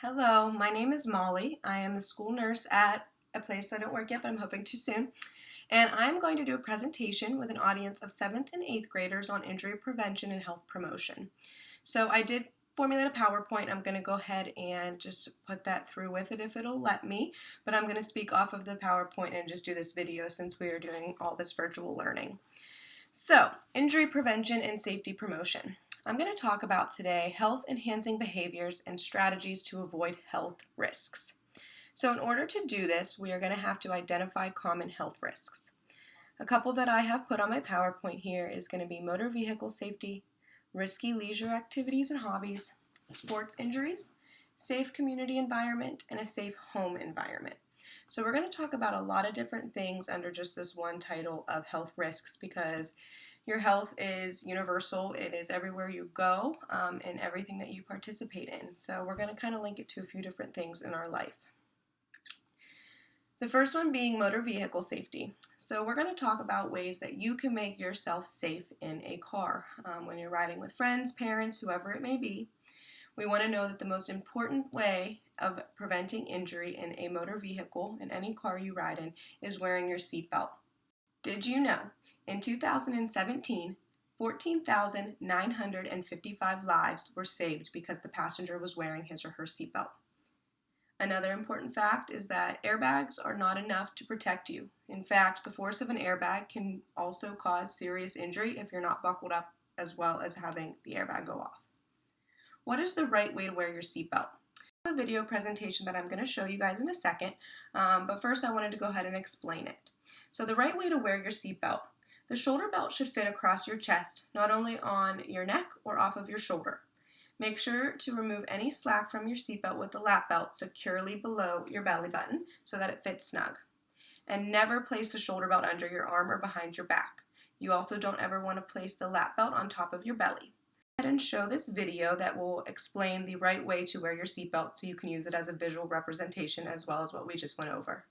Hello, my name is Molly. I am the school nurse at a place I don't work yet, but I'm hoping to soon. And I'm going to do a presentation with an audience of 7th and 8th graders on injury prevention and health promotion. So I did formulate a PowerPoint. I'm going to go ahead and just put that through with it if it'll let me. But I'm going to speak off of the PowerPoint and just do this video since we are doing all this virtual learning. So, injury prevention and safety promotion. I'm going to talk about today health-enhancing behaviors and strategies to avoid health risks. So in order to do this, we are going to have to identify common health risks. A couple that I have put on my PowerPoint here is going to be motor vehicle safety, risky leisure activities and hobbies, sports injuries, safe community environment, and a safe home environment. So we're going to talk about a lot of different things under just this one title of health risks because your health is universal. It is everywhere you go and everything that you participate in. So we're going to kind of link it to a few different things in our life. The first one being motor vehicle safety. So we're going to talk about ways that you can make yourself safe in a car when you're riding with friends, parents, whoever it may be. We want to know that the most important way of preventing injury in a motor vehicle, in any car you ride in, is wearing your seatbelt. Did you know, in 2017, 14,955 lives were saved because the passenger was wearing his or her seatbelt. Another important fact is that airbags are not enough to protect you. In fact, the force of an airbag can also cause serious injury if you're not buckled up, as well as having the airbag go off. What is the right way to wear your seatbelt? I have a video presentation that I'm going to show you guys in a second, but first I wanted to go ahead and explain it. So the right way to wear your seatbelt. The shoulder belt should fit across your chest, not only on your neck or off of your shoulder. Make sure to remove any slack from your seatbelt with the lap belt securely below your belly button so that it fits snug. And never place the shoulder belt under your arm or behind your back. You also don't ever want to place the lap belt on top of your belly. Go ahead and show this video that will explain the right way to wear your seatbelt so you can use it as a visual representation as well as what we just went over.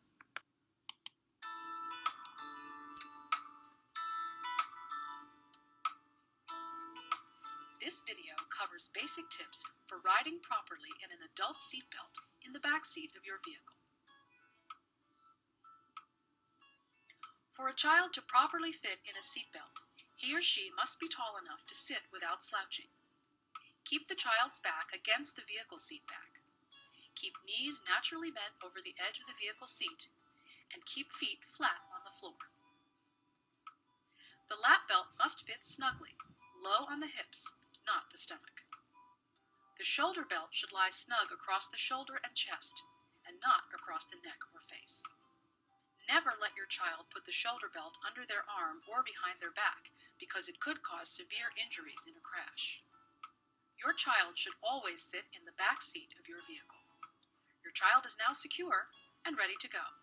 This video covers basic tips for riding properly in an adult seatbelt in the back seat of your vehicle. For a child to properly fit in a seatbelt, he or she must be tall enough to sit without slouching. Keep the child's back against the vehicle seat back. Keep knees naturally bent over the edge of the vehicle seat, and keep feet flat on the floor. The lap belt must fit snugly, low on the hips, not the stomach. The shoulder belt should lie snug across the shoulder and chest, and not across the neck or face. Never let your child put the shoulder belt under their arm or behind their back because it could cause severe injuries in a crash. Your child should always sit in the back seat of your vehicle. Your child is now secure and ready to go.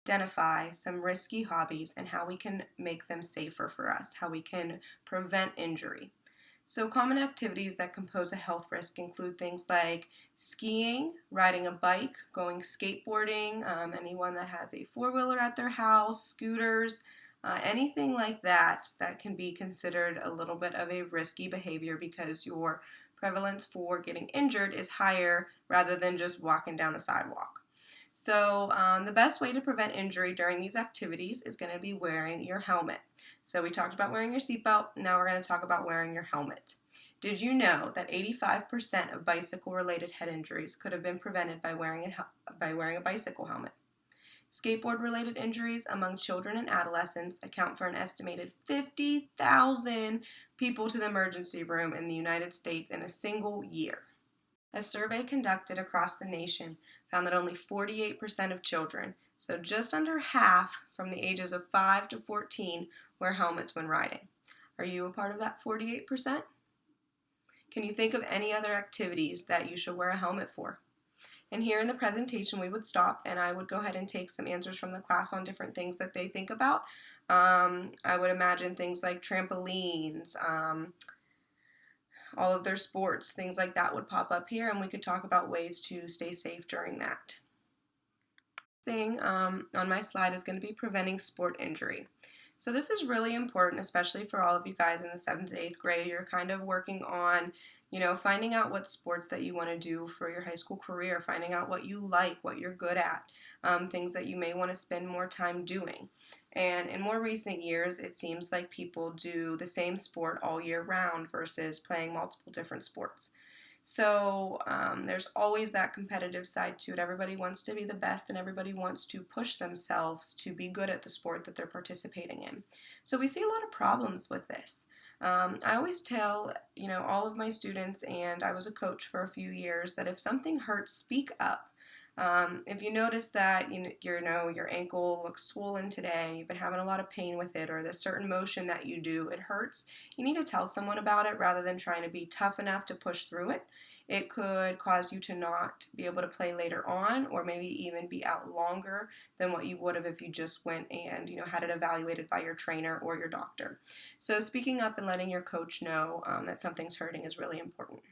Identify some risky hobbies and how we can make them safer for us, how we can prevent injury. So common activities that can pose a health risk include things like skiing, riding a bike, going skateboarding, anyone that has a four-wheeler at their house, scooters, anything like that can be considered a little bit of a risky behavior because your prevalence for getting injured is higher rather than just walking down the sidewalk. So the best way to prevent injury during these activities is going to be wearing your helmet. So we talked about wearing your seatbelt, now we're going to talk about wearing your helmet. Did you know that 85% of bicycle-related head injuries could have been prevented by wearing a bicycle helmet? Skateboard-related injuries among children and adolescents account for an estimated 50,000 people to the emergency room in the United States in a single year. A survey conducted across the nation found that only 48% of children, so just under half from the ages of 5 to 14, wear helmets when riding. Are you a part of that 48%? Can you think of any other activities that you should wear a helmet for? And here in the presentation we would stop and I would go ahead and take some answers from the class on different things that they think about. I would imagine things like trampolines, all of their sports, things like that would pop up here and we could talk about ways to stay safe during that. Thing on my slide is going to be preventing sport injury. So this is really important, especially for all of you guys in the 7th and 8th grade. You're kind of working on, finding out what sports that you want to do for your high school career, finding out what you like, what you're good at, things that you may want to spend more time doing. And in more recent years, it seems like people do the same sport all year round versus playing multiple different sports. So there's always that competitive side to it. Everybody wants to be the best and everybody wants to push themselves to be good at the sport that they're participating in. So we see a lot of problems with this. I always tell, all of my students, and I was a coach for a few years, that if something hurts, speak up. If you notice that your ankle looks swollen today and you've been having a lot of pain with it, or the certain motion that you do, it hurts, you need to tell someone about it rather than trying to be tough enough to push through it. It could cause you to not be able to play later on, or maybe even be out longer than what you would have if you just went and had it evaluated by your trainer or your doctor. So speaking up and letting your coach know that something's hurting is really important.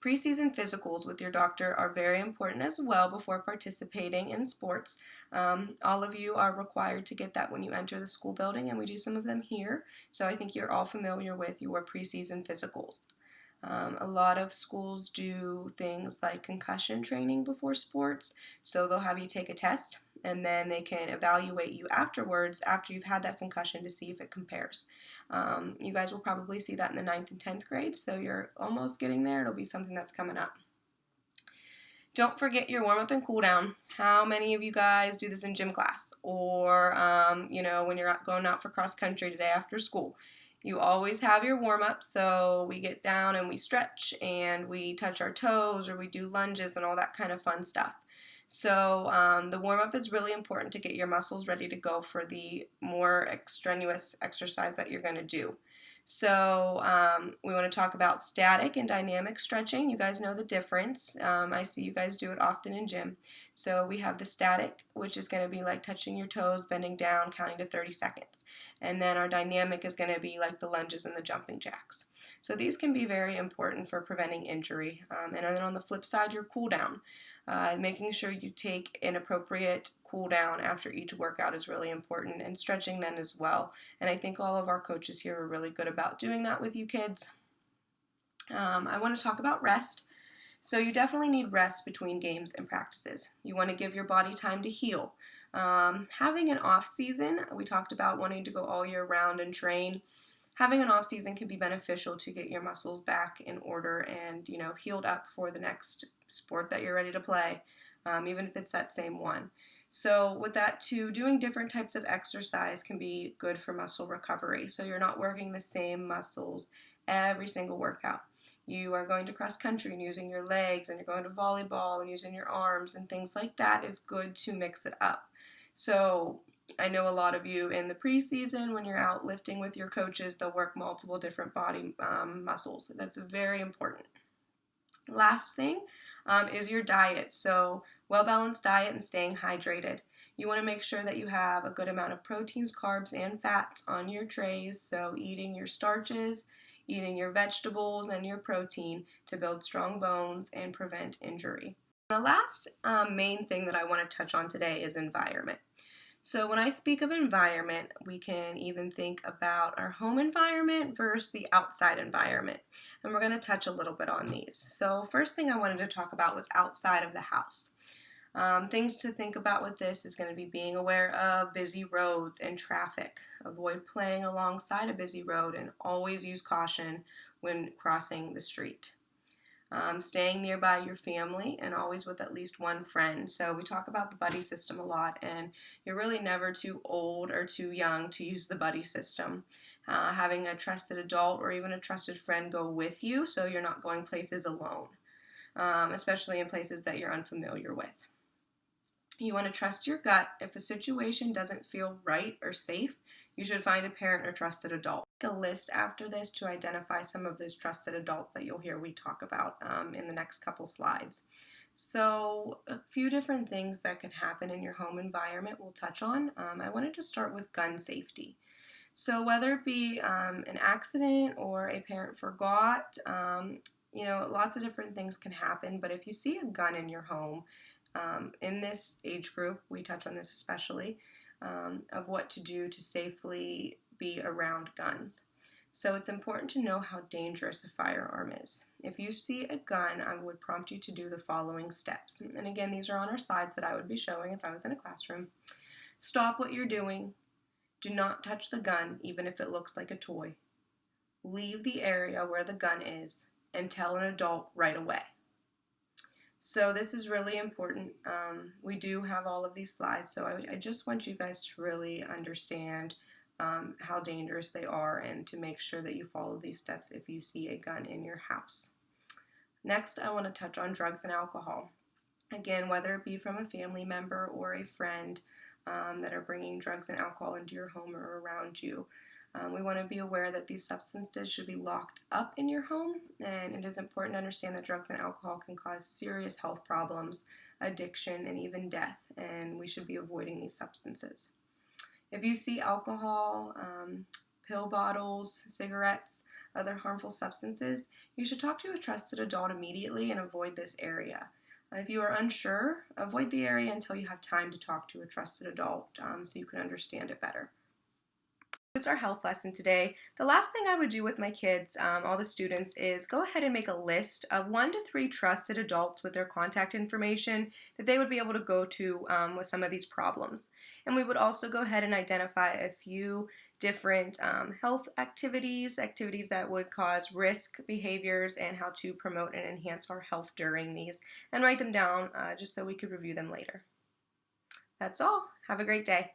Preseason physicals with your doctor are very important as well before participating in sports. All of you are required to get that when you enter the school building, and we do some of them here. So I think you're all familiar with your preseason physicals. A lot of schools do things like concussion training before sports, so they'll have you take a test and then they can evaluate you afterwards after you've had that concussion to see if it compares. You guys will probably see that in the 9th and 10th grade, so you're almost getting there. It'll be something that's coming up. Don't forget your warm up and cool down. How many of you guys do this in gym class or, when you're going out for cross country today after school? You always have your warm up, so we get down and we stretch and we touch our toes or we do lunges and all that kind of fun stuff. So the warm up is really important to get your muscles ready to go for the more strenuous exercise that you're going to do. So we want to talk about static and dynamic stretching. You guys know the difference. I see you guys do it often in gym. So we have the static, which is going to be like touching your toes, bending down, counting to 30 seconds. And then our dynamic is going to be like the lunges and the jumping jacks. So these can be very important for preventing injury. And then on the flip side, your cool down. Making sure you take an appropriate cool down after each workout is really important, and stretching then as well. And I think all of our coaches here are really good about doing that with you kids. I want to talk about rest. So you definitely need rest between games and practices. You want to give your body time to heal. Having an off season, we talked about wanting to go all year round and train. Having an off season can be beneficial to get your muscles back in order and healed up for the next sport that you're ready to play, even if it's that same one. So with that too, doing different types of exercise can be good for muscle recovery. So you're not working the same muscles every single workout. You are going to cross country and using your legs, and you're going to volleyball and using your arms and things like that. Is good to mix it up. So I know a lot of you in the preseason, when you're out lifting with your coaches, they'll work multiple different body muscles. That's very important. Last thing is your diet. So well-balanced diet and staying hydrated. You want to make sure that you have a good amount of proteins, carbs, and fats on your trays. So eating your starches, eating your vegetables, and your protein to build strong bones and prevent injury. The last main thing that I want to touch on today is environment. So when I speak of environment, we can even think about our home environment versus the outside environment. And we're going to touch a little bit on these. So first thing I wanted to talk about was outside of the house. Things to think about with this is going to be being aware of busy roads and traffic. Avoid playing alongside a busy road and always use caution when crossing the street. Staying nearby your family and always with at least one friend. So we talk about the buddy system a lot, and you're really never too old or too young to use the buddy system. Having a trusted adult or even a trusted friend go with you so you're not going places alone, especially in places that you're unfamiliar with. You want to trust your gut. If a situation doesn't feel right or safe, you should find a parent or trusted adult. Make a list after this to identify some of those trusted adults that you'll hear we talk about in the next couple slides. So a few different things that can happen in your home environment we'll touch on. I wanted to start with gun safety. So whether it be an accident or a parent forgot, lots of different things can happen. But if you see a gun in your home, in this age group, we touch on this especially, of what to do to safely be around guns. So it's important to know how dangerous a firearm is. If you see a gun, I would prompt you to do the following steps. And again, these are on our slides that I would be showing if I was in a classroom. Stop what you're doing. Do not touch the gun, even if it looks like a toy. Leave the area where the gun is and tell an adult right away. So this is really important. We do have all of these slides, so I just want you guys to really understand how dangerous they are and to make sure that you follow these steps if you see a gun in your house. Next, I want to touch on drugs and alcohol. Again, whether it be from a family member or a friend that are bringing drugs and alcohol into your home or around you. We want to be aware that these substances should be locked up in your home, and it is important to understand that drugs and alcohol can cause serious health problems, addiction, and even death, and we should be avoiding these substances. If you see alcohol, pill bottles, cigarettes, other harmful substances, you should talk to a trusted adult immediately and avoid this area. If you are unsure, avoid the area until you have time to talk to a trusted adult so you can understand it better. It's our health lesson today. The last thing I would do with my kids, all the students, is go ahead and make a list of 1 to 3 trusted adults with their contact information that they would be able to go to with some of these problems. And we would also go ahead and identify a few different health activities that would cause risk behaviors and how to promote and enhance our health during these, and write them down just so we could review them later. That's all. Have a great day.